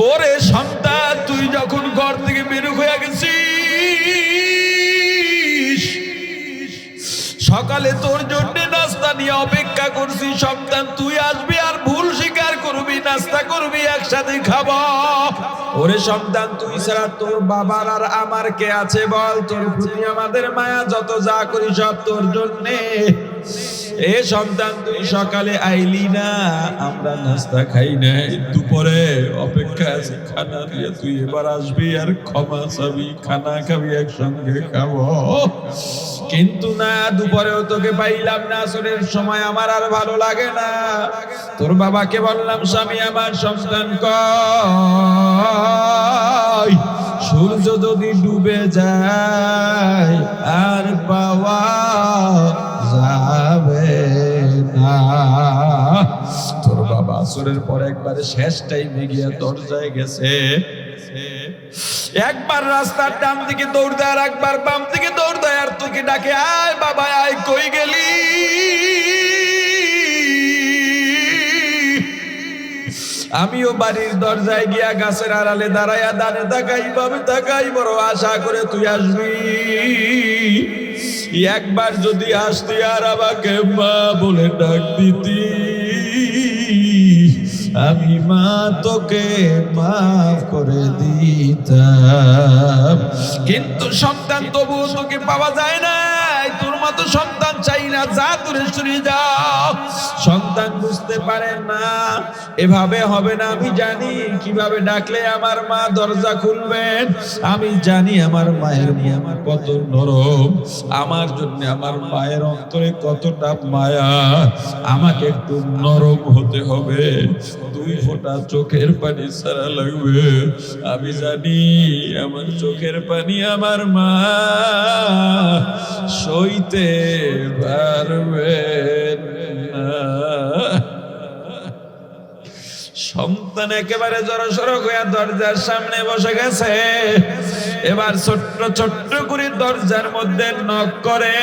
ওরে সন্তান, তুই যখন ঘর থেকে বের হয়ে গেছিস, সকালে তোর জন্য নাস্তা নিয়ে অপেক্ষা করছি। সন্তান, তুই আসবি আর ভুল স্বীকার করবি, নাস্তা করবি, একসাথে খাবো। ওরে সন্তান, তুই ছাড়া তোর বাবার আর আমার কে আছে বল? তোর প্রতি আমাদের মায়া, যত যা করি সব তোর জন্যে। এ সন্তান, তুই সকালে আইলি না, আমরা নাস্তা খাই নাই, দুপুরে অপেক্ষা আছি খানা দিয়ে, তুই এবার আসবি আর ক্ষমা চাবি, খানা খাবি, একসঙ্গে খাবো। কিন্তু না, দুপুরেও তোকে পাইলাম না। আসরের সময় আমার আর ভালো লাগে না। তোর বাবাকে বললাম, স্বামী আমার, সন্তান কই? সূর্য যদি ডুবে যায় আর পাওয়া যাবে না। তোর বাবা আসরের পর একবারে শেষ টাইমে গিয়া দরজায় গেছে। একবার রাস্তার ডান দিকে দৌড় দেয়, আর একবার বাম দিকে দৌড় দেয়, আর তোকে ডাকে, আয় বাবা আয়, কই গেলি? আমিও বাড়ির দরজায় গিয়া গাছের আড়ালে দাঁড়াইয়া দানে তাকাই, ভাবে তাকাই, বড় আশা করে তুই আসবি। একবার যদি আসতি আর আমাকে মা বলে ডাক দিতি, আমি মা তোকে মাফ করে দিতাম। কিন্তু সন্তান, তবুও তোকে পাওয়া যায় না। তোর মতো সন্তান চাই না, যা দূরে সরে যাও। সন্তান বুঝতে পারে না, এভাবে হবে না। আমি জানি কিভাবে ডাকলে আমার মা দরজা খুলবেন। আমি জানি আমার মায়ের মন কত নরম, আমার জন্য আমার মায়ের অন্তরে কতটা মায়া। আমাকে একটু নরম হতে হবে, 2 ফোঁটা চোখের পানি ছাড়া লাগবে। আমি জানি আমার চোখের পানি আমার মা সইতে পারবে না। সন্তান একেবারে জড়সড় হইয়া দরজার সামনে বসে গেছে। এবার ছোট্ট ছোট্ট করে দরজার মধ্যে নক করে,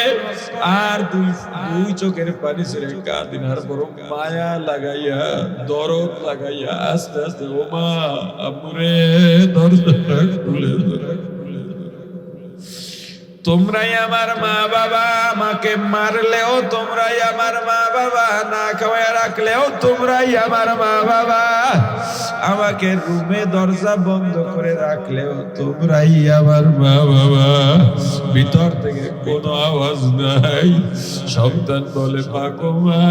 আর দুই চোখের পানি ছেড়ে কাঁদিন, আর বড় মায়া লাগাইয়া, দরদ লাগাইয়া আস্তে আস্তে, ও মা, আম্মুরে দরজাটা খুলে ধরে। তোমরাই আমার মা বাবা, আমাকে মারলেও তোমরাই আমার মা বাবা, না খাওয়ায় রাখলেও তোমরাই আমার মা বাবা, আমাকে রুমে দরজা বন্ধ করে রাখলেও তোমরাই আমার মা বাবা। ভিতর থেকে কোনো আওয়াজ নাই। সন্তান বলে, পাকো মা,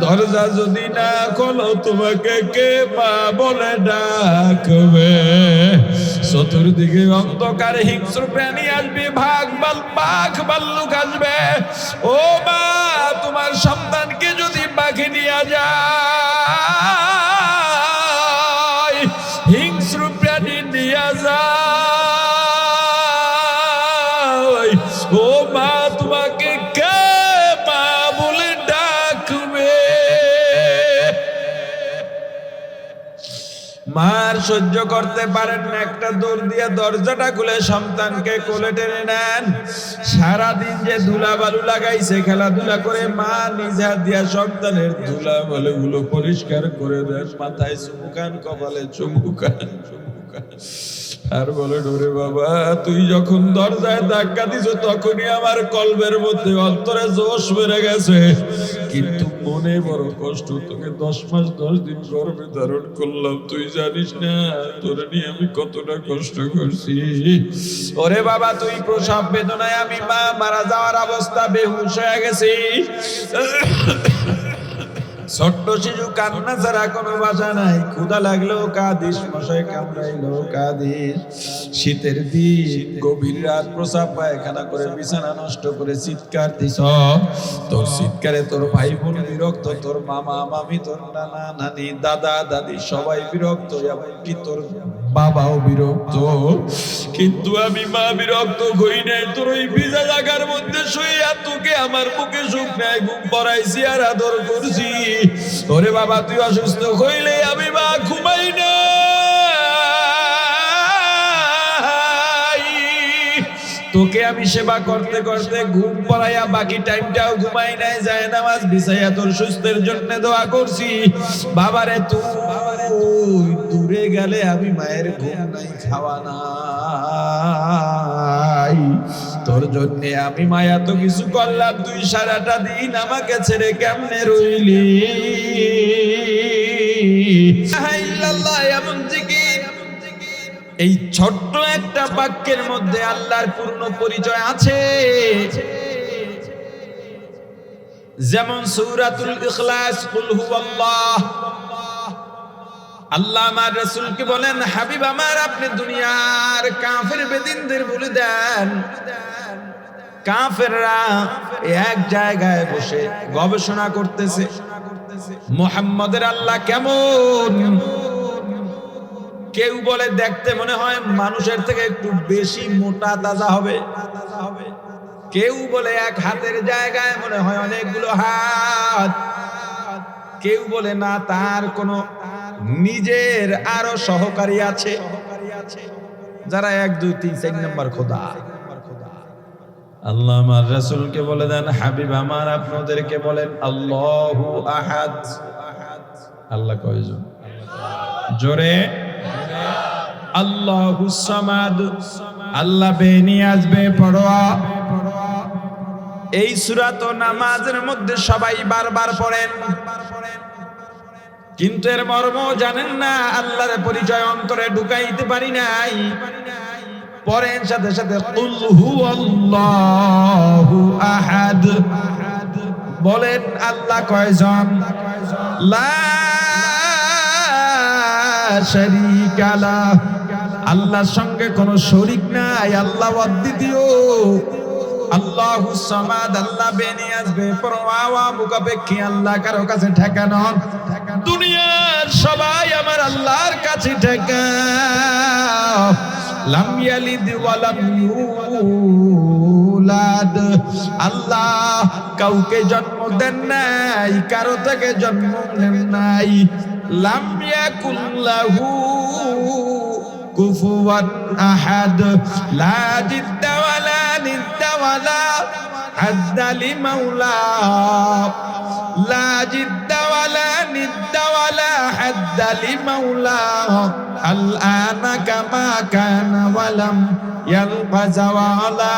দরজা যদি না খোলো তোমাকে কে মা বলে ডাকবে? চতুর্দিকে অন্ধকারে হিংস্র প্রাণী আসবে, বাঘ ভাল্লুক আসবে। ও মা, তোমার সন্তানকে যদি বাঘে নিয়ে যায়, হিংস্র প্রাণী নিয়ে যায়, ও মা, তোমাকে কে মা বলে ডাকবে? মার সহ্য করতে পারেন না, একটা দৌড় দিয়ে দরজাটা খুলে সন্তানকে কোলে টেনে নেন। সারাদিন যে ধুলা বালু লাগাইছে, খেলাধুলা করে, মা নিজে হাত দিয়া সন্তানের ধুলা বালুগুলো পরিষ্কার করে দেন। মাথায় চুমুকান, কপালে চুমুকান, আর বলে, ওরে বাবা, তুই যখন দরজায় ধাক্কা দিছ তখনই আমার কলবের মধ্যে অন্তরে জোশ বেড়ে গেছে, কিন্তু মনে বড় কষ্ট। তোকে 10 মাস 10 দিন গর্ভে ধারণ করলাম, তুই জানিস না তোরে নিয়ে আমি কতটা কষ্ট করছি। ওরে বাবা, তুই প্রসব বেদনায়, আমি মা মারা যাওয়ার অবস্থা, বেহুশ হয়ে গেছি। ছোট্ট শিশু, কান্না ছাড়া কোনো ভাষা নাই। ক্ষুধা লাগলেও কাঁদিস, মশায় কামড়াইলেও কাঁদিস। শীতের দিন, গভীর রাত, প্রসাব পায়খানা করে বিছানা নষ্ট করে চিৎকার দিস। তোর চিৎকারে তোর ভাই বোন বিরক্ত, তোর মামা মামি, তোর নানা নানি, দাদা দাদি সবাই বিরক্ত, এমনকি তোর বাবাও বিরক্ত। কিন্তু আমি মা বিরক্ত হই নাই। তোর ওই ভিজা জায়গার মধ্যে শুইয়া তোকে আমার বুকে শুকনায় ঘুম পড়াইছি আর আদর করছি। ওরে বাবা, তুই অসুস্থ হইলে আমি মা ঘুমাই না। তোকে আমি সেবা করতে করতে ঘুম পড়াইয়া বাকি টাইমটাও ঘুমাই নাই, যায় নামাজ বিছাইয়া তোর সুস্থের জন্য দোয়া করছি। বাবারে তুই দূরে গেলে আমি মায়ের ঘুম নাই, খাওয়া নাই, তোর জন্য আমি মায়া তো কিছু করলাম, তুই সারাটা দিন আমাকে ছেড়ে কেমনে রইলি। এমন জিকির, এই ছোট্ট একটা বাক্যের মধ্যে আল্লাহর পূর্ণ পরিচয় আছে। যেমন সূরাতুল ইখলাস, কুল হুয়াল্লাহ, আল্লাহ আমার রাসূলকে বলেন, হাবিব আমার আপনি দুনিয়ার কাফের বেদিনদের বলে দেন, কাফেররা এক জায়গায় বসে গবেষণা করতেছে মুহাম্মদের আল্লাহ কেমন। কেউ বলে দেখতে মনে হয় মানুষের থেকে একটু বেশি মোটা তাজা হবে, কেউ বলে এক হাতের জায়গায় মনে হয় অনেকগুলো হাত, কেউ বলে না তার কোনো নিজের আরো সহকারী আছে, যারা 1 2 3 4 নম্বর খোদা। আল্লাহ আমার রাসূলকে বলে দেন, হাবিব আমার আপনাদেরকে বলেন আল্লাহু আহাদ। আল্লাহ কয়জন? জোরে আল্লাহুস সামাদ। আল্লাহ বেনিয়াজ বেপরোয়া। এই সূরা তো নামাজের মধ্যে সবাই বারবার পড়েন, কিন্তু এর মর্ম জানেন না, আল্লাহর পরিচয় অন্তরে ঢুকাইতে পারি নাই। পড়েন সাথে সাথে কুল হুয়াল্লাহু আহাদ। বলেন আল্লাহ কয়জন? লা শারীকা লাহ, আল্লাহর সঙ্গে কোনো শরীক নাই, আল্লাহ অদ্বিতীয়। আল্লাহুস সামাদ, আল্লাহ বেনিয়াজ বেপরোয়া মুখাপেক্ষী, আল্লাহ কারো কাছে ঠেকা নন। দুনিয়ার সবাই আমার আল্লাহর কাছে ঠেকা। লাম ইয়ালিদ ওয়া লাম ইউলাদ, আল্লাহ কাউকে জন্ম দেন নাই, কারো থেকে জন্ম নেন নাই। লাম ইয়াকুল লাহু কুফুয়ান আহাদ, লা জিদ্দা ওয়ালা নিদ্দা ওয়ালা হাদ্দা লিমাওলা, লা জিদ্দা ওয়ালা নিদ্দা ওয়ালা হাদ্দা লিমাওলা। আল আনা কামা কানা ওয়ালাম ইয়ালকা জাওয়ালা,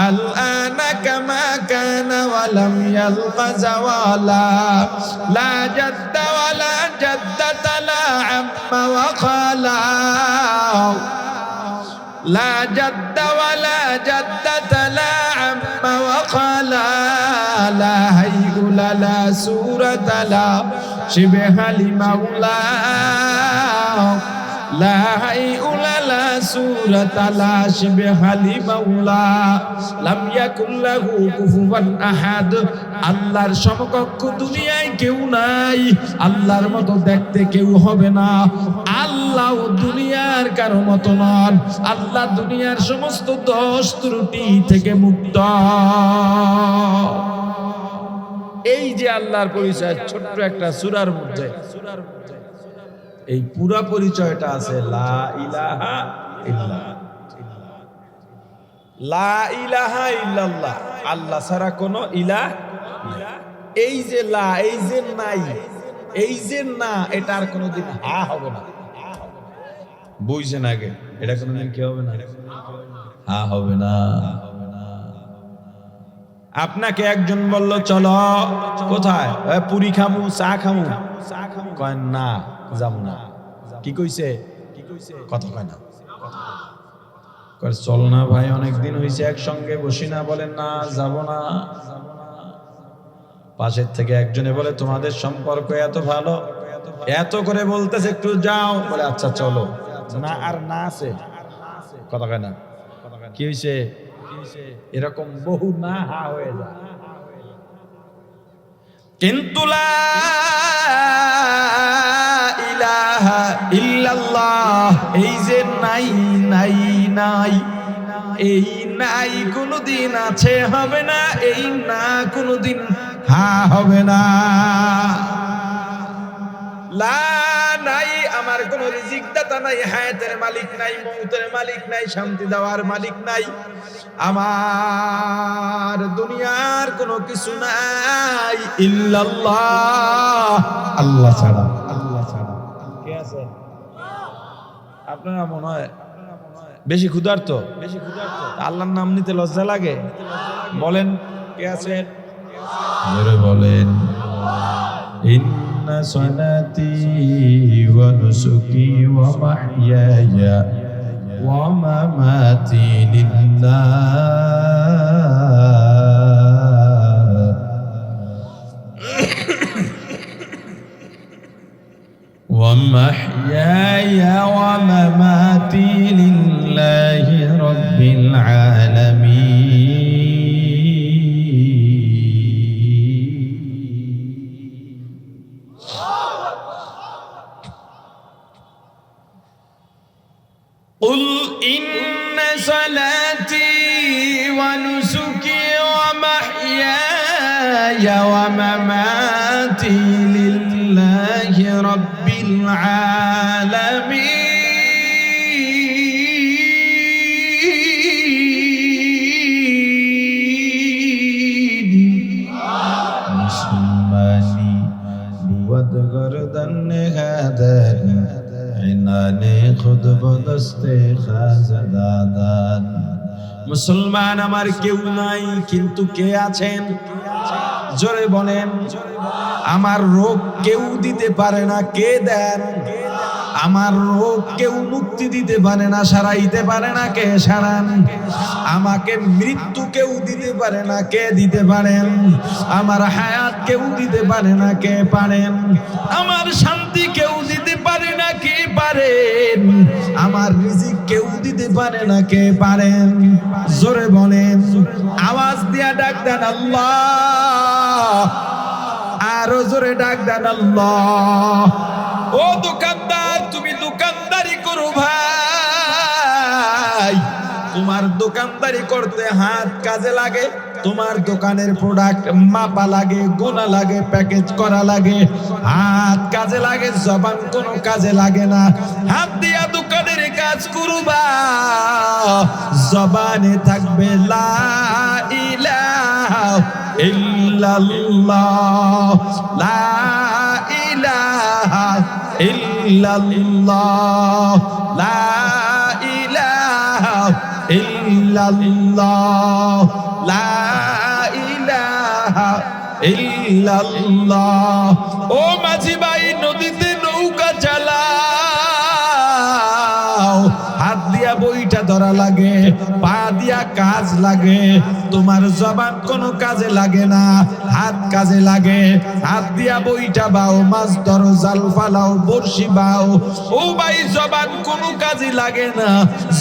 আল আনা কামা কানা ওয়ালাম ইয়ালকা জাওয়ালা। লা জাদ্দা ওয়ালা জাদ্দাতা লা আম্মা ওয়া খালা, লা জাদ্দা ওয়ালা জাদ্দাতা লা আম্মা ওয়া খালা। লা হাইউলা লা সূরাতা লা শিবহা লিমাওলা, লা হাইউলা লা সূরাতা লা শিবহা লিমাওলা। লাম ইয়াকুল লাহু কুফুয়ান আহাদ, আল্লাহর সমকক্ষ দুনিয়ায় কেউ নাই, আল্লাহর মতো দেখতে কেউ হবে না। আল্লাহ দুনিয়ার কারো মতো নন, আল্লাহ দুনিয়ার সমস্ত দোষ ত্রুটি থেকে মুক্ত। এই যে আল্লাহর পরিচয় ছোট্ট একটা সূরার মধ্যে, এই পুরা পরিচয়টা আছে লা ইলাহা ইল্লাল্লাহ। লা ইলাহা ইল্লাল্লাহ, আল্লাহ ছাড়া কোনো ইলাহ। এই যে লা, এই যে নাই, এই যে না, এটা আর কোনোদিন হা হবে না। বুঝছেন আগে? এটা কোনোদিন কি হবে না? হা হবে না। আপনাকে একজন বলল চলো, কোথায়? পুরি খামু, চা খামু। কয় না, যাবো না। কি কইছে? কথা কয় না। চল না ভাই, অনেকদিন হয়েছে একসঙ্গে বসি না। বলেন না, যাব না। পাশের থেকে একজনে বলে তোমাদের সম্পর্ক এত ভালো, এত করে বলতেছে একটু যাও, বলে আচ্ছা চলো। না আর না আছে, কথা কয় না। কি হয়েছে? এরকম বহু না হা হয়ে যায়। কিন্তু লা ইলাহা ইল্লাল্লাহ, এই যে নাই নাই নাই, এই নাই কোনদিন আছে হবে না, এই না কোনদিন হা হবে না। লা নাই আমার কোনো রিজিক দাতা নাই, হায়াতের মালিক নাই, মউতের মালিক নাই, শান্তি দেওয়ার মালিক নাই। আমার দুনিয়ার কোনো কিছু নাই ইল্লাল্লাহ, আল্লাহ ছাড়া। আল্লাহ ছাড়া কে আছে? আপনারা মনে হয় বেশি ক্ষুধার্ত, আল্লাহর নাম নিতে লজ্জা লাগে? বলেন কে আছেন? বলেন ইন্না সালাতি ওয়া নুসুকি ওয়া মাহইয়ায়া ওয়া মামাতি লিল্লাহ ওয়া মাহইয়ায়া ওয়া মামাতি লিল্লাহি রাব্বিল আলামিন। قل إن صلاتي ونسكي ومحياي ومماتي لله رب العالمين مسلماني بود گردن هداني ইনানে খুদ বদস্তে খাজাদাদান। মুসলমান আমার কেউ নাই, কিন্তু কে আছেন? জোরে বলেন। আমার রোগ কেউ দিতে পারে না, কে দেন? আমার রোগ কেউ মুক্তি দিতে পারে না, সারাইতে পারে না, কে সারান? আমাকে মৃত্যু কেউ দিতে পারে না, কে দিতে পারেন? আমার হায়াত কেউ দিতে পারে না, কে পারেন? আমার শান্তি কেউ দিতে পারে না, কে পারেন? আমার রিজিক কেউ দিতে পারে না, কে পারেন? জোরে বলেন, আওয়াজ দিয়া ডাক দেন আল্লাহ, আরো জোরে ডাক দেন আল্লাহ। ও দোকানদার, তুমি দোকানদারি করো ভাই। তোমার দোকানদারি করতে হাত কাজে লাগে, তোমার দোকানের প্রোডাক্ট মাপা লাগে, গোনা লাগে, প্যাকেজ করা লাগে, হাত কাজে লাগে, জবান কোনো কাজে লাগে না। হাত দিয়া দোকানের কাজ করবা, জবানে থাকবে লা ইলাহা ইল্লাল্লাহ, লা ইলাহা ইল্লাল্লাহ, লা ইলাহা ইল্লাল্লাহ, লা ইলাহা ইল্লাল্লাহ। ও মাঝি ভাই, নদীতে নৌকা চালাও, হাত দিয়া বইটা ধরা লাগে, পা দিয়া কাজ লাগে, তোমার জবান কোনো কাজে লাগে না, হাত কাজে লাগে। হাত দিয়া বইটা বাও, মাছ ধরো, জাল ফালাও, বড়শি বাও। ও ভাই, জবান কোনো কাজে লাগে না,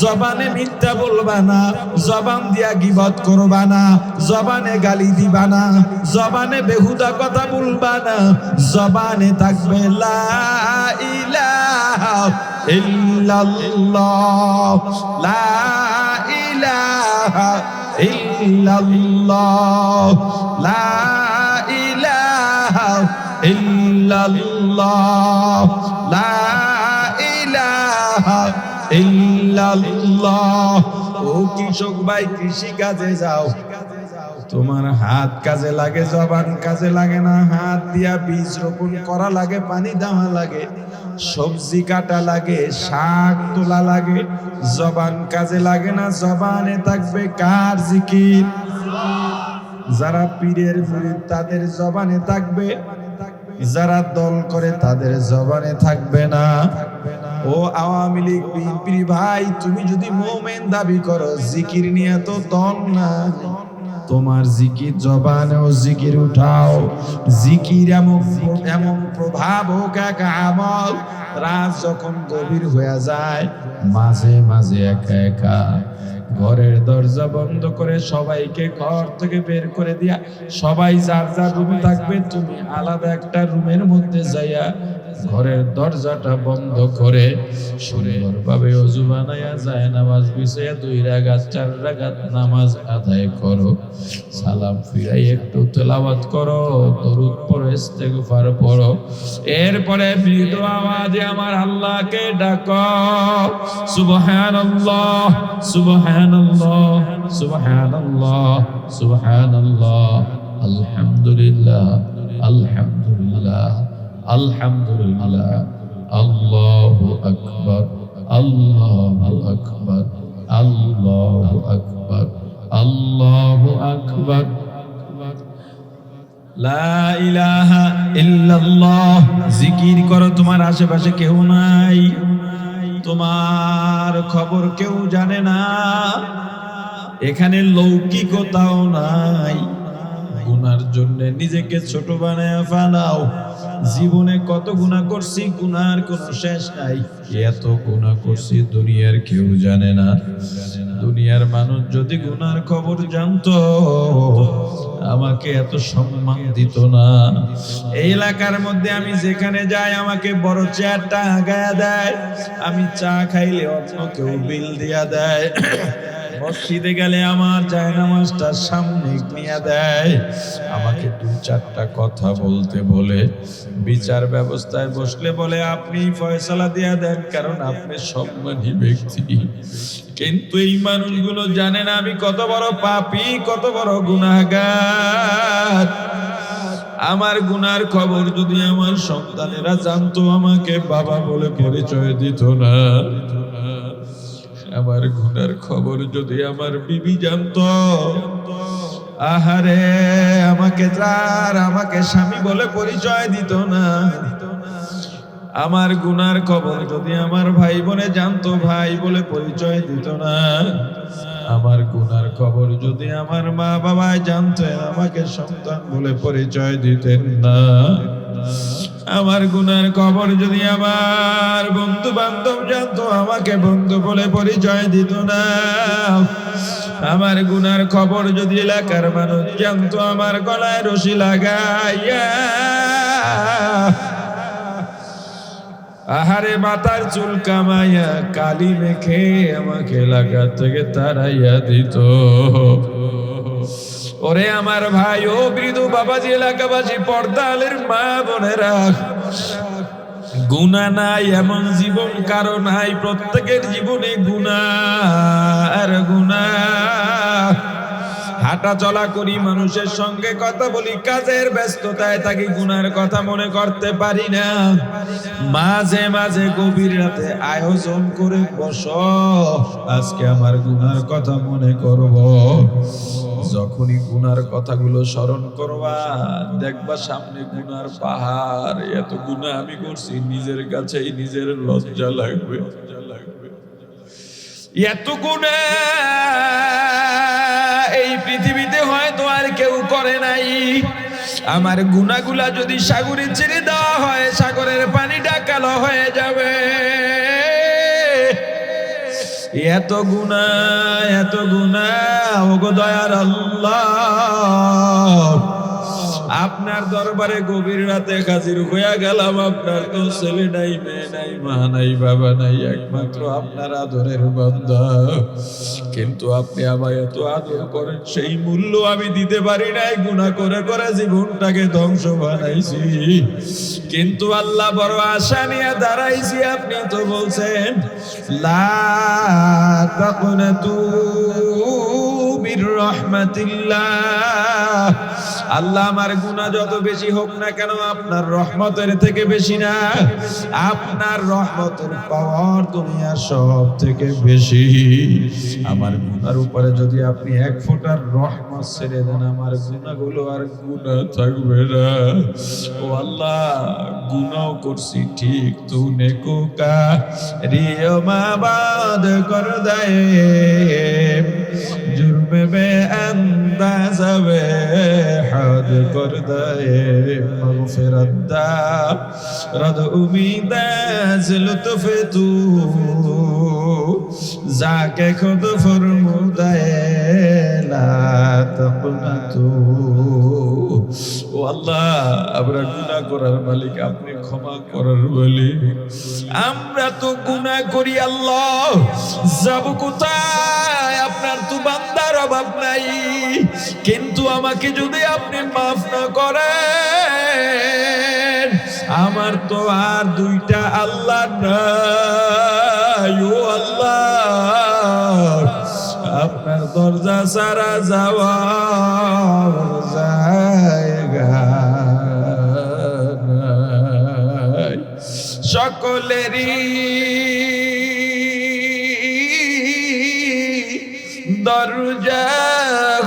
জবানে মিথ্যা বলবা না, জবান দিয়া গীবত করবা না, জবানে গালি দিবা না, জবানে বেহুদা কথা বলবা না, জবানে থাকবে লা ইলাহা ইল্লাল্লাহ, লা ইলাহা ইল্লাল্লাহ, লা ইলাহা ইল্লাল্লাহ, লা ইলাহা ইল্লাল্লাহ। ও কৃষক ভাই, কৃষি কাজে যাও, তোমার হাত কাজে লাগে, জবান কাজে লাগে না। হাত দিয়া বীজ রোপণ করা লাগে, পানি দেওয়া লাগে, সবজি কাটা লাগে, শাক তোলা লাগে, জবান কাজে লাগে না। জবানে থাকবে কার জিকির? যারা পীরের মুরিদ তাদের জবানে থাকবে, যারা দল করে তাদের জবানে থাকবে না। ও আওয়ামী লীগ বিএনপি ভাই, তুমি যদি মুমিন দাবি করো, জিকির নিয়ে তো দল না, তোমার জিকির জবানেও জিকির উঠাও। জিকির এমন প্রভাব হোক, এক আমল, রাত যখন গভীর হয়ে যায়, মাঝে মাঝে একা একা ঘরের দরজা বন্ধ করে সবাইকে ঘর থেকে বের করে দিয়া সবাই যার যার রুমে থাকবে, তুমি আলাদা একটা রুমের মধ্যে যাইয়া ঘরের দরজাটা বন্ধ করে সুন্দরভাবে ওযু বানায়া যায় নামাজ বিছায়া 2 রাকাত 4 রাকাত নামাজ আদায় করো। সালাম ফিরাই একটু তেলাওয়াত করো, দরুদ পড়ো, ইস্তেগফার পড়ো। এরপরে মৃদু আওয়াজে আমার আল্লাহকে ডাকো, সুবহানাল্লাহ সুবহানাল্লাহ সুবহানাল্লাহ সুবহানাল্লাহ, আলহামদুলিল্লাহ আলহামদুলিল্লাহ আলহামদুলিল্লাহ, আল্লাহু আকবার আল্লাহু আকবার আল্লাহু আকবার আল্লাহু আকবার, লা ইলাহা ইল্লাল্লাহ। জিকির করো, তোমার আশেপাশে কেউ নাই, তোমার খবর কেউ জানে না, এখানে লৌকিকতাও নাই। গুনার জন্য নিজেকে ছোট বানায় ফেলাও। জীবনে কত গুনাহ করছি, গুনার কোনো শেষ নাই। এত গুনাহ করছি দুনিয়ার কেউ জানে না। দুনিয়ার মানুষ যদি গুনার খবর জানতো, আমাকে এত সম্মান দিত না। এই এলাকার মধ্যে আমি যেখানে যাই আমাকে বড় চেয়ারটা আগায়া দেয়, আমি চা খাইলে অন্য কেউ বিল দিয়া দেয়, মসজিদে গেলে আমার জায়নামাজটা সামনে নিয়ে দেয়, আমাকে 2-4টা কথা বলতে বলে, বিচার ব্যবস্থায় বসলে বলে আপনি ফয়সালা দিয়া দেন, কারণ আপনি সম্মানী ব্যক্তি। কিন্তু এই মানুষগুলো জানে না আমি কত বড় পাপী, কত বড় গুনাহগার। আমার গুনার খবর যদি আমার সন্তানেরা জানতো, আমাকে বাবা বলে পরিচয় দিত না। আমার গুনার খবর যদি আমার বিবি জানতো, আহারে আমাকে স্বামী বলে পরিচয় দিত না। আমার গুনার খবর যদি আমার ভাই বোনে জানতো, ভাই বলে পরিচয় দিত না। আমার গুনার খবর যদি আমার মা বাবা জানতো, আমাকে সন্তান বলে পরিচয় দিতেন না। আমার গুনার খবর যদি আমার বন্ধু বান্ধব জানতো, আমাকে বন্ধু বলে পরিচয় দিত না। আমার গুনার খবর যদি এলাকার মানুষ জানতো, আমার গলায় রশি লাগাইয়া আহারে মাথার চুল কামাইয়া কালি মেখে আমাকে এলাকা থেকে তাড়াইয়া দিত। ওরে আমার ভাই, ও বৃদ্ধ বাবাজি, এলাকাবাসী, পর্দালের মা বোনেরা, গুনাহ নাই এমন জীবন কারো নাই। প্রত্যেকের জীবনে গুনাহ আর গুনাহ। হাঁটা চলা করি, মানুষের সঙ্গে কথা বলি, কাজের ব্যস্ততায় থাকি, গুনার কথা মনে করতে পারি না। মাঝে মাঝে গভীর রাতে আয়োজন করে বসো, আজকে আমার গুনার কথা মনে করব। যখনই গুনার কথাগুলো স্মরণ করবা, দেখবা সামনে গুনার পাহাড়। এত গুনাহ আমি করছি, নিজের কাছেই নিজের লজ্জা লাগবে। এত গুনাহ এই পৃথিবীতে হয়তো আর কেউ করে নাই। আমার গুনাহগুলা যদি সাগরে ছেড়ে দেওয়া হয়, সাগরের পানিটা কালো হয়ে যাবে। এত গুনাহ, এত গুনাহ, ওগো দয়ার আল্লাহ, আপনার দরবারে গভীর রাতে হাজির হইয়া গেলাম। আপনার তো ছেলে নাই, মেয়ে নাই, মা নাই, বাবা নাই, একমাত্র আপনার আদরের বান্দা। কিন্তু আপনি আমায় এত আদর করেন, সেই মূল্য আমি দিতে পারি নাই। গুনাহ করে করে জীবনটাকে ধ্বংস বানাইছি। কিন্তু আল্লাহ বড় আশা নিয়ে দাঁড়াইছি। আপনি তো বলছেন, লা তাকনাতু মির রাহমাতিল্লাহ। আল্লাহ আমার গুনাহ যত বেশি হোক না কেন, আপনার রহমতের থেকে বেশি না। আপনার রহমতের পাওয়ার দুনিয়ার সব থেকে বেশি। আমার গুনার উপরে যদি আপনি 1 ফোঁটার রহমত ছেড়ে দেন, আমার গুনাহগুলো আর গুনাহ থাকবে না। ও আল্লাহ, গুনাহ করছি ঠিক, তু নেকো কা রিও মাবাদ কর দায়ে, জুরমে বে আন্দাজ বে হাদ কর দায়ে, মগফিরাত দা রদ উমিদ আজ লুতফ তু যাকে খুদ ফরমুদায়ে লা তাকনাতু। ও আল্লাহ, আমরা গুনাহ করার মালিক, আপনি ক্ষমা করার মালিক। আমরা তো গুনাহ করি আল্লাহ, যাব কোথায়? আপনার তো বান্দার অভাব নাই, কিন্তু আমাকে যদি আপনি মাফ না করেন, আমার তো আর দুইটা আল্লাহ নাই। ও আল্লাহ, আপনার দরজা ছাড়া যাওয়ার জায়গা নাই। সকলেরই দরজা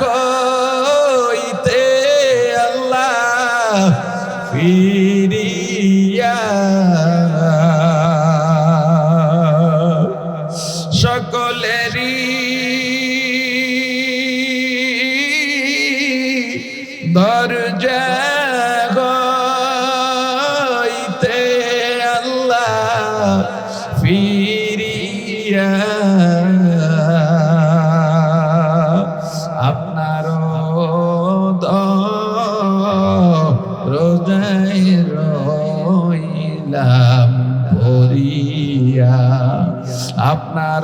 হইতে আল্লাহ ফিরিয়া, সকলেরই দরজা হইতে আল্লাহ ফিরিয়া আপনার দরজায় রইলাম ভরিয়া, আপনার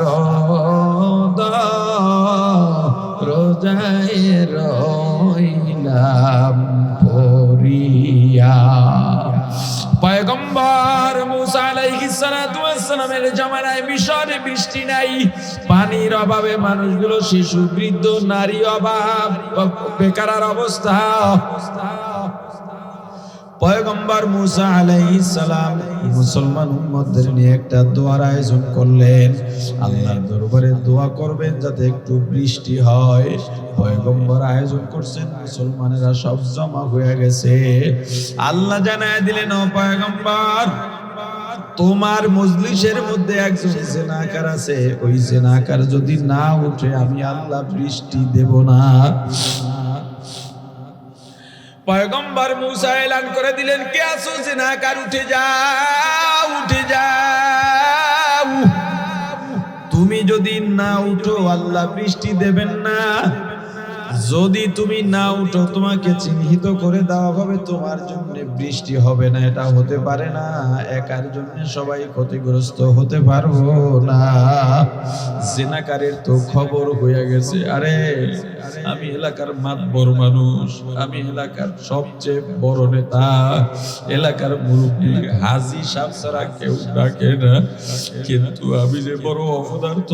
দরজায় রইলাম ভরিয়া। পয়গম্বর মুসা আলাইহিস সালাতু ওয়াস সালামের জামানায় মিশরে বৃষ্টি নাই, পানির অভাবে মানুষগুলো, শিশু বৃদ্ধ নারী অভাব, বেকার অবস্থা। পয়গম্বর মুসা আলাইহিস সালাম মুসলমান উম্মতদের নিয়ে একটা দোয়ার আয়োজন করলেন। আল্লাহর দরবারে দোয়া করবেন যাতে একটু বৃষ্টি হয়। পয়গম্বর আয়োজন করছেন, মুসলমানেরা সব জমা হয়ে গেছে। আল্লাহ জানায় দিলেন, ও পয়গম্বর, তোমার মজলিসের মধ্যে একজন জিনাকার আছে, ওই জিনাকার যদি না উঠে আমি আল্লাহ বৃষ্টি দেব না। পয়গম্বর মুসা এলান করে দিলেন, কে আছো জিনাকার, উঠে যাও, উঠে যাও। তুমি যদি না উঠো আল্লাহ বৃষ্টি দেবেন না। যদি তুমি না উঠো তোমাকে চিহ্নিত করে দেওয়া হবে, তোমার জন্য বৃষ্টি হবে না। এটা হতে পারে না, একার জন্য সবাই ক্ষতিগ্রস্ত হতে পারবো না। জিনাকারের তো খবর হয়ে গেছে, আরে আমি এলাকার মাতবর মানুষ, আমি এলাকার সবচেয়ে বড় নেতা, এলাকার মুরব্বী হাজী সাহেব ছাড়া কেউ ডাকে না, কিন্তু আমি যে বড় অপদার্থ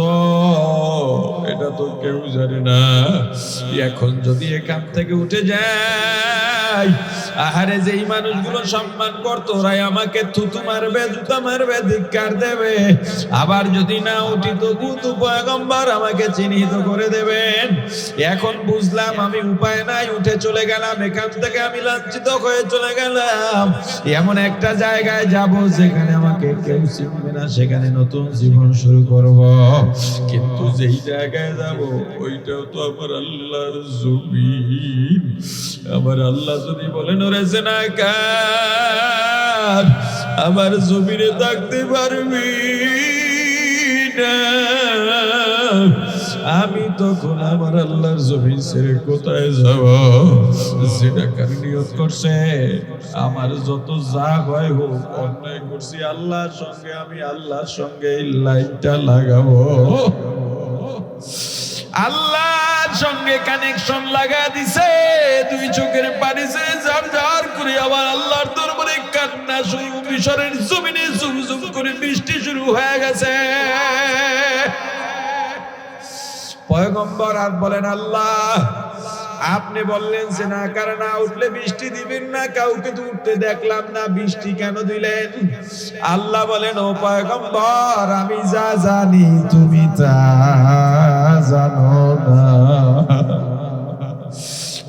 এটা তো কেউ জানে না। এখন যদি এখান থেকে উঠে যাই, আহারে যেই মানুষগুলো সম্মান করতো ওরাই আমাকে থুতু মারবে, জুতা মারবে, ধিক্কার দেবে। আবার যদি না উঠি তো কুতু পয়গম্বর আমাকে চিহ্নিত করে দেবেন। এখন বুঝলাম আমি উপায় নাই, উঠে চলে গেলাম এখান থেকে, আমি লাঞ্ছিত হয়ে চলে গেলাম। এমন একটা জায়গায় যাব যেখানে আমাকে কেউ চিনবে না, সেখানে নতুন জীবন শুরু করব। কিন্তু যেই জায়গায় যাব ওইটাও তো আমার আল্লাহর জমিন। আমার আল্লাহ যদি বলেন, ওরে জিনাকার আমার জমিনে থাকতে পারবি না, আমি তখন আমার আল্লাহর জমিন ছেড়ে কোথায় যাব? জিনাকার নিয়ত করছে, আমার যত যা হয় হোক, অন্যায় করছি আল্লাহর সঙ্গে, আমি আল্লাহর সঙ্গে এই লাইনটা লাগাবো। আল্লাহর সঙ্গে কানেকশন লাগা দিছে, দুই চোখের পানি ছেড়ে ঝার ঝার করে আবার আল্লাহর দরবারে কান্না শুরু। মিশরের জমিনে ঝুম ঝুম করে বৃষ্টি শুরু হয়ে গেছে। পয়গম্বর আর বলেন, আল্লাহ আপনি বললেন জিনাকার না উঠলে বৃষ্টি দিবেন না, কাউকে তো উঠতে দেখলাম না, বৃষ্টি কেন দিলেন? আল্লাহ বলেন, ও পয়গম্বর আমি যা জানি তুমি তা জানো না।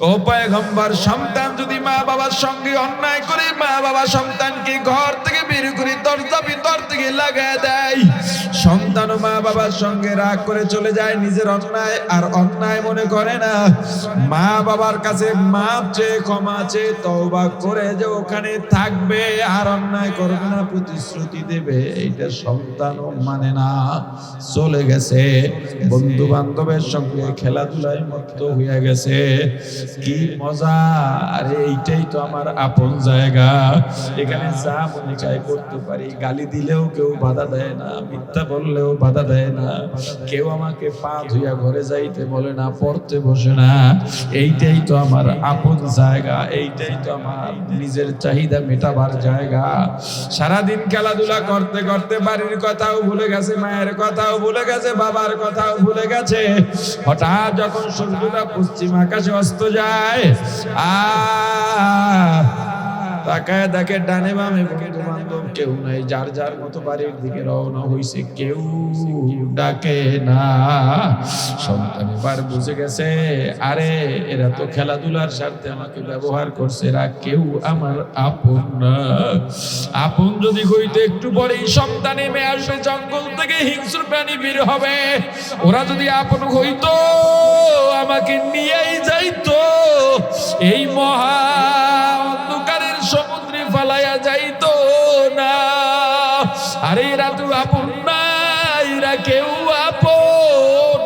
ও পয়গম্বর, সন্তান যদি মা বাবার সঙ্গে অন্যায় করে, মা বাবা সন্তানকে ঘর থেকে বের করে দরজা ভিতর থেকে লাগায় দেয়, সন্তানও মা বাবার সঙ্গে রাগ করে চলে যায়, নিজের অন্যায় আর অন্যায় মনে করে না, মা বাবার কাছে মাপ চেয়ে ক্ষমা চেয়ে তওবা করে যে ওখানে থাকবে আর অন্যায় করবে না প্রতিশ্রুতি দেবে, এইটা সন্তানও মানে না, চলে গেছে বন্ধু বান্ধবের সঙ্গে খেলাধুলায় মত্ত হয়ে গেছে। কি মজা! আরে এইটাই তো আমার আপন জায়গা, এখানে যা মনে চায় করতে পারি, গালি দিলেও কেউ বাধা দেয় না, মিথ্যা বললেও বাধা দেয় না, কেউ আমাকে পা ধুইয়া ঘরে যাইতে বলে না, পড়তে বসে না। এইটাই তো আমার আপন জায়গা, এইটাই তো আমার নিজের চাহিদা মেটাবার জায়গা। সারাদিন খেলাধুলা করতে করতে বাড়ির কথাও ভুলে গেছে, মায়ের কথাও ভুলে গেছে, বাবার কথাও ভুলে গেছে। হঠাৎ যখন সূর্যটা পশ্চিম আকাশে অস্ত যায়, তাকায় দেখে ডানে বামে বন্ধু বান্ধব কেউ নাই, যার যার মতো বাড়ির দিকে রওনা হইছে, কেউ ডাকে না। সন্তান এবার বুঝে গেছে, আরে এরা তো খেলাধুলার স্বার্থে আমাকে ব্যবহার করছে, এরা কেউ আমার আপন না। আপন যদি হইতো একটু পরেই সন্তান নেমে আসবে, জঙ্গল থেকে হিংস্র প্রাণী বের হবে, ওরা যদি আপন হইতো আমাকে নিয়েই যাইতো, এই মহা অন্ধকারের সমুদ্রে ফালাইয়া যাইতো না। আরে এরা তো আপন না, এরা কেউ আপন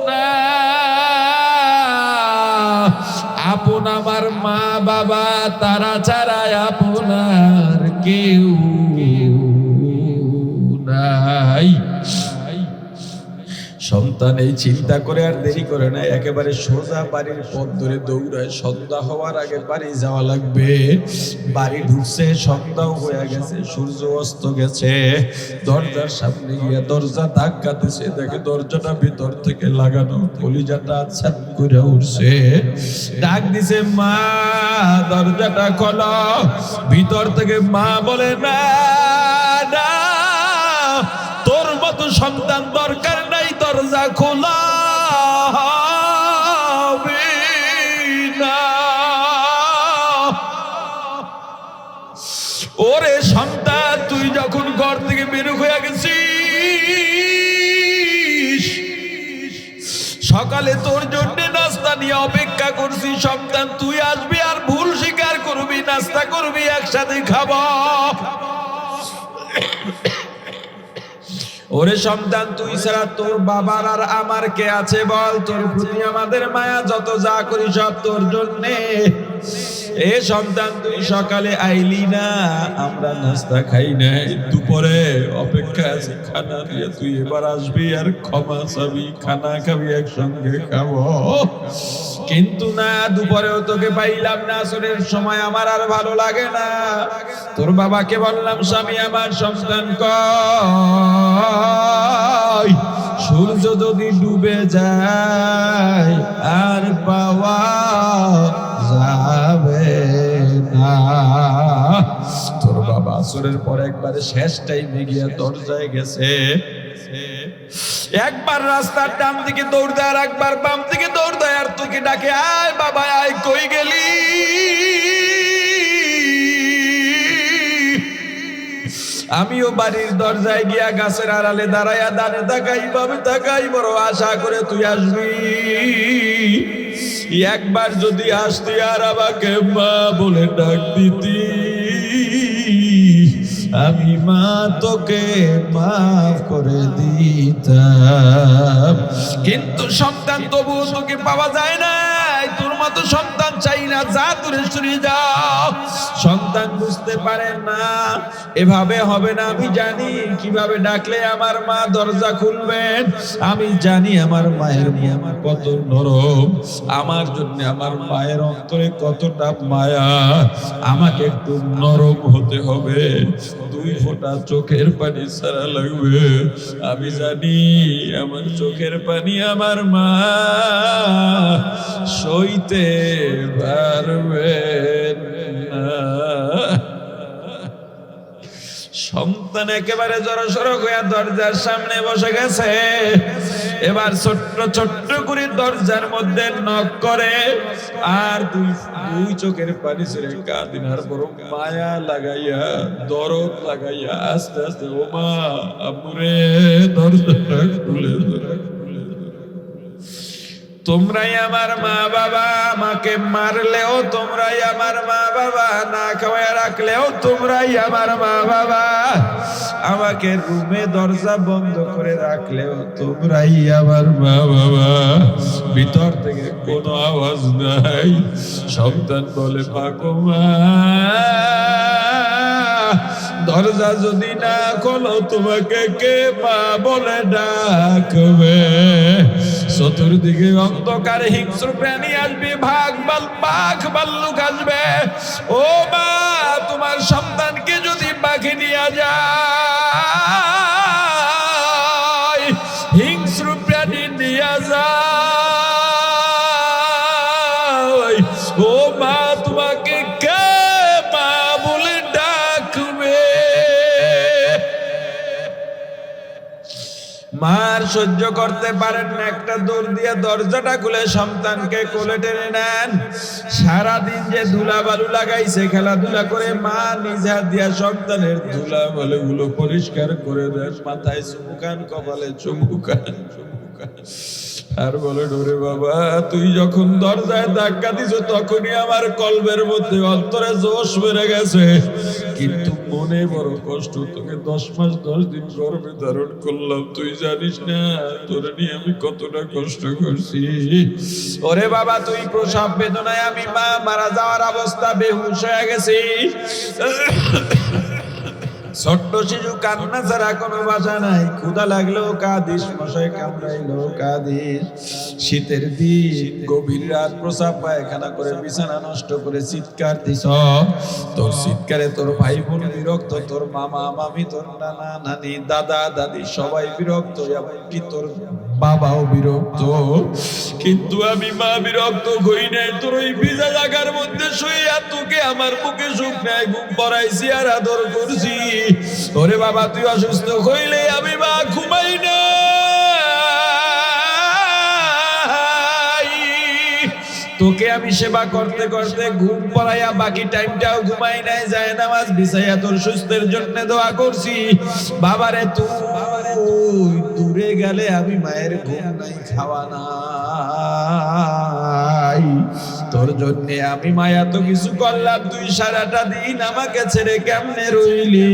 না। আপন আমার মা বাবা, তারা ছাড়া আপনার কেউ নাই। সন্তান এই চিন্তা করে আর দেরি করে না, একেবারে সোজা বাড়ির পথ ধরে দৌড়ায়, সন্ধ্যা হওয়ার আগে বাড়ি যাওয়া লাগবে। বাড়ি ঢুকছে, সন্ধ্যাও হয়ে গেছে, সূর্য অস্ত গেছে। দরজার সামনে গিয়ে দরজা ধাক্কা দিছে, দেখে দরজাটা ভিতর থেকে লাগানো, কলিজাটা ছাপ করে উঠছে। ডাক দিছে, মা দরজাটা খোলো। ভিতর থেকে মা বলে, না না, তোর মতো সন্তান দরকার নাই, দরজা খোলা হবে না। ওরে সন্তান, তুই যখন ঘর থেকে বের হয়ে গেছিস, সকালে তোর জন্য নাস্তা নিয়ে অপেক্ষা করছি, সন্তান তুই আসবি আর ভুল স্বীকার করবি, নাস্তা করবি, একসাথে খাবো। ওরে সন্তান, তুই ছাড়া তোর বাবার আর আমার কে আছে বল? তোর প্রতি আমাদের মায়া, যত যা করি সব তোর জন্যে। এ সন্তান, তুই সকালে আইলি না, আমরা নাস্তা খাই নাই, দুপুরে অপেক্ষা আছে খানা দিয়ে, তুই এবার আসবি আর ক্ষমা চাবি, খানা খাবি, একসঙ্গে খাবো। কিন্তু না, দুপুরেও তোকে পাইলাম না, আসরের সময় আমার আর ভালো লাগে না। তোর বাবাকে বললাম, স্বামী আমার সন্তান কই? সূর্য যদি ডুবে যায় আর পাওয়া যাবে না। তোর বাবা আসরের পর একবারে শেষ টাইমে গিয়ে দরজায় গেছে, একবার রাস্তার ডান দিকে দৌড় দেয় আর একবার বাম দিকে দৌড় দেয়, আর তোকে ডাকে, আয় বাবা আয়, কই গেলি? আমিও বাড়ির দরজায় গিয়া গাছের আড়ালে দাঁড়াইয়া দানে তাকাই, ভাবে তাকাই, বড় আশা করে তুই আসবি। একবার যদি আসতি আর আমাকে মা বলে ডাক দিতি, আমি মা তোকে মাফ করে দিতাম। কিন্তু সন্তান তবুও তোকে পাওয়া যায় না, তোর মতো সন্তান চাই না, যা দূরে সরে যাও। সন্তান বুঝতে পারে না এভাবে হবে না। আমি জানি কিভাবে ডাকলে আমার মা দরজা খুলবেন, আমি জানি আমার মায়ের মন কত নরম, আমার জন্য আমার মায়ের অন্তরে কতটা মায়া। আমাকে একটু নরম হতে হবে, 2 ফোঁটা চোখের পানি ছাড়া লাগবে। আমি জানি আমার চোখের পানি আমার মা সইতে পারবে না। সন্তান একেবারে জড়সড় হয়ে দরজার সামনে বসে গেছে। এবার ছোট্ট ছোট্ট করে দরজার মধ্যে নক করে, আর দুই চোখের পানি ছেড়ে কাঁদিন, আর বড় মায়া লাগাইয়া দরদ লাগাইয়া আস্তে আস্তে, ও মা আম্মুরে দরজাটা খুলে দাও। তোমরাই আমার মা বাবা, আমাকে মারলেও তোমরাই আমার মা বাবা, না খাওয়ায় রাখলেও তোমরাই আমার মা বাবা, আমাকে রুমে দরজা বন্ধ করে রাখলেও তোমরাই আমার মা বাবা। ভিতর থেকে কোনো আওয়াজ নাই। সন্তান বলে, পাগো মা, দরজা যদি না খোলো তোমাকে কে মা বলে ডাকবে? চতুর্দিকে অন্ধকার, হিংস্র প্রাণী আসবে, বাঘ ভাল্লুক আসবে। ও মা, তোমার সন্তানকে যদি বাঘে নিয়ে যায়, হিংস্র প্রাণী নিয়ে যায়, ও মা তোমাকে কে মা বলে ডাকবে? মার সহ্য করতে পারেন না, একটা দৌড় দিয়ে দরজাটা খুলে সন্তানকে কোলে টেনে নেন। সারাদিন যে ধুলা বালু লাগাইছে, খেলাধুলা করে মা নিজ হাত দিয়া সন্তানের ধুলা বালুগুলো পরিষ্কার করে দেন। মাথায় চুমুকান, কপালে চুমুকান, আর বলে, ডোরে বাবা, তুই যখন দরজায় ধাক্কা দিছ তখনই আমার কলবের মধ্যে অন্তরে জোশ বেড়ে গেছে, কিন্তু মনে বড় কষ্ট। তোকে 10 মাস 10 দিন গর্ভে ধারণ করলাম, তুই জানিস না তোরে নিয়ে আমি কতটা কষ্ট করছি। ওরে বাবা, তুই প্রসব বেদনায়, আমি মা মারা যাওয়ার অবস্থা, বেহুশ হয়ে গেছি। ছোট্ট শিশু, কান্না ছাড়া কোনো ভাষা নাই। ক্ষুধা লাগলেও কাঁদিস, মশাই কামড়াইলেও কাঁদিস। শীতের দিন, গভীর রাত, প্রসাব পায়খানা করে বিছানা নষ্ট করে চিৎকার দিস। তোর চিৎকারে তোর ভাই বোন বিরক্ত, তোর মামা মামি, তোর নানা নানি, দাদা দাদি সবাই বিরক্ত, এমনকি তোর বাবাও বিরক্ত। কিন্তু আমি মা বিরক্ত হই নাই। তোর ওই ভিজা জায়গার মধ্যে শুইয়া তোকে আমার বুকে শুকনায় ঘুম পড়াইছি আর আদর করছি। ওরে বাবা, তুই অসুস্থ হইলে আমি মা ঘুমাই না। তোকে আমি সেবা করতে করতে ঘুম পড়াইয়া বাকি টাইমটাও ঘুমাই নাই, যায় নামাজ বিছাইয়া তোর সুস্থের জন্য দোয়া করছি। বাবারে, তুই দূরে গেলে আমি মায়ের ঘুম নাই, খাওয়া নাই, তোর জন্য আমি মায়া তো কিছু করলাম, তুই সারাটা দিন আমাকে ছেড়ে কেমনে রইলি?